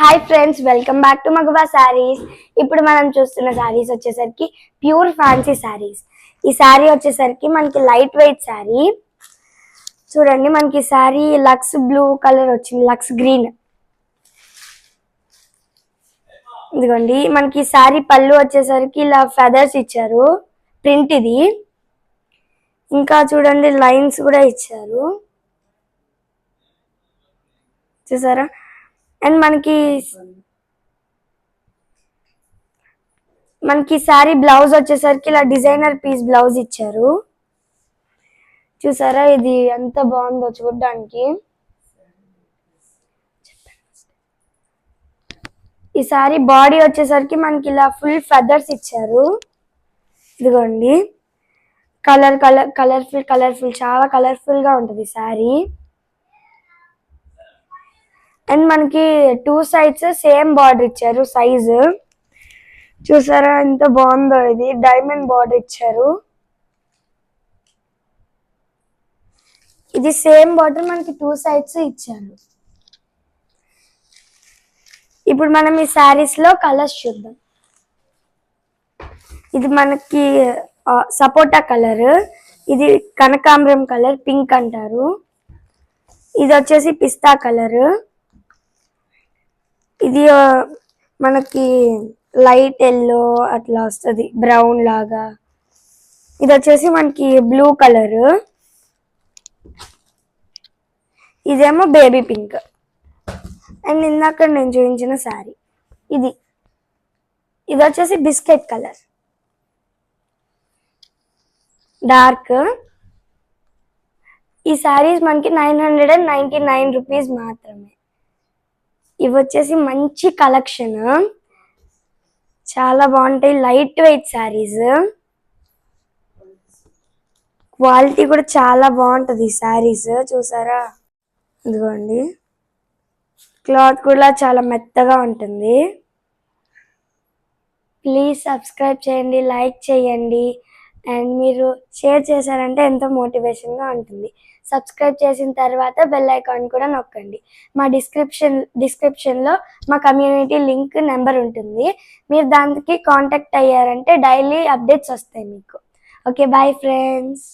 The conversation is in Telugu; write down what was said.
Hi friends, welcome back to Magava sarees. ఇప్పుడు మనం చూస్తున్న శారీస్ వచ్చేసరికి ప్యూర్ ఫ్యాన్సీ శారీస్. ఈ శారీ వచ్చేసరికి మనకి లైట్ వెయిట్ శారీ. చూడండి, మనకి శారీ లక్స్ బ్లూ కలర్ వచ్చింది, లక్స్ గ్రీన్. ఇదిగోండి, మనకి శారీ పళ్ళు వచ్చేసరికి ఇలా ఫెదర్స్ ఇచ్చారు, ప్రింట్ ఇది. ఇంకా చూడండి, లైన్స్ కూడా ఇచ్చారు, చూసారా. అండ్ మనకి శారీ బ్లౌజ్ వచ్చేసరికి ఇలా డిజైనర్ పీస్ బ్లౌజ్ ఇచ్చారు, చూసారా. ఇది ఎంత బాగుందో చూడడానికి. ఈ శారీ బాడీ వచ్చేసరికి మనకి ఇలా ఫుల్ ఫెదర్స్ ఇచ్చారు. ఇదిగోండి, కలర్ఫుల్ చాలా కలర్ఫుల్ గా ఉంటుంది శారీ. అండ్ మనకి 2 సైడ్స్ సేమ్ బార్డర్ ఇచ్చారు, సైజు చూసారా ఎంత బాగుందో. ఇది డైమండ్ బార్డర్ ఇచ్చారు. ఇది సేమ్ బార్డర్ మనకి 2 సైడ్స్ ఇచ్చారు. ఇప్పుడు మనం ఈ శారీస్ లో కలర్స్ చూద్దాం. ఇది మనకి సపోటా కలర్, ఇది కనకాంబరం కలర్, పింక్ అంటారు. ఇది వచ్చేసి పిస్తా కలర్, ఇది మనకి లైట్ ఎల్లో అట్లా వస్తుంది, బ్రౌన్ లాగా. ఇది వచ్చేసి మనకి బ్లూ కలర్, ఇదేమో బేబీ పింక్. అండ్ ఇందాక నేను చూపించిన శారీ ఇది వచ్చేసి బిస్కెట్ కలర్, డార్క్. ఈ శారీస్ మనకి 999 రూపీస్ మాత్రమే. ఇవి వచ్చేసి మంచి కలెక్షన్, చాలా బాగుంటాయి, లైట్ వెయిట్ శారీస్. క్వాలిటీ కూడా చాలా బాగుంటుంది ఈ శారీస్, చూసారా. ఇదిగోండి, క్లాత్ కూడా చాలా మెత్తగా ఉంటుంది. ప్లీజ్ సబ్స్క్రైబ్ చేయండి, లైక్ చేయండి, అండ్ మీరు షేర్ చేశారంటే ఎంతో మోటివేషన్గా ఉంటుంది. సబ్స్క్రైబ్ చేసిన తర్వాత బెల్ ఐకాన్ కూడా నొక్కండి. మా డిస్క్రిప్షన్లో మా కమ్యూనిటీ లింక్ నెంబర్ ఉంటుంది. మీరు దానికి కాంటాక్ట్ అయ్యారంటే డైలీ అప్డేట్స్ వస్తాయి మీకు. Okay, bye friends.